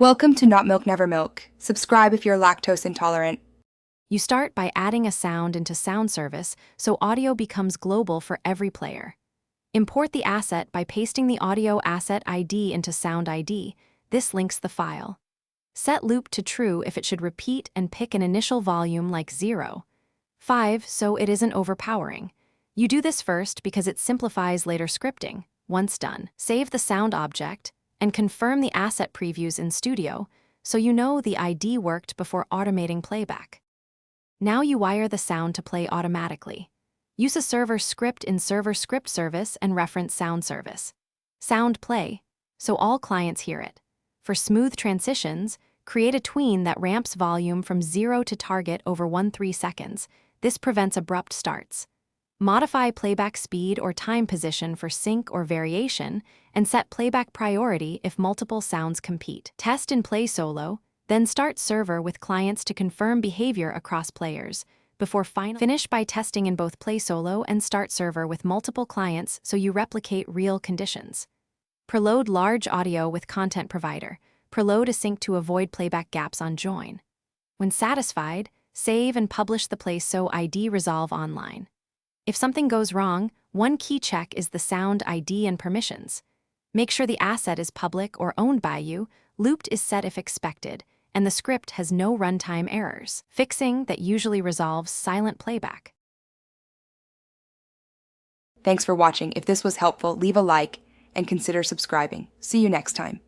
Welcome to Not Milk Never Milk. Subscribe if you're lactose intolerant. You start by adding a sound into sound service so audio becomes global for every player. Import the asset by pasting the audio asset ID into sound ID. This links the file. Set loop to true if it should repeat and pick an initial volume like 0. 5 so it isn't overpowering. You do this first because it simplifies later scripting. Once done, save the sound object and confirm the asset previews in Studio so you know the ID worked before automating playback. Now you wire the sound to play automatically. Use a server script in server script service and reference sound service. Sound play, so all clients hear it. For smooth transitions, create a tween that ramps volume from 0 to target over 1-3 seconds. This prevents abrupt starts. Modify playback speed or time position for sync or variation, and set playback priority if multiple sounds compete. Test and play solo, then start server with clients to confirm behavior across players, before finish by testing in both play solo and start server with multiple clients so you replicate real conditions. Preload large audio with content provider. Preload async to avoid playback gaps on join. When satisfied, save and publish the play so ID resolve online. If something goes wrong, one key check is the sound ID and permissions. Make sure the asset is public or owned by you, looped is set if expected, and the script has no runtime errors. Fixing that usually resolves silent playback. Thanks for watching. If this was helpful, leave a like and consider subscribing. See you next time.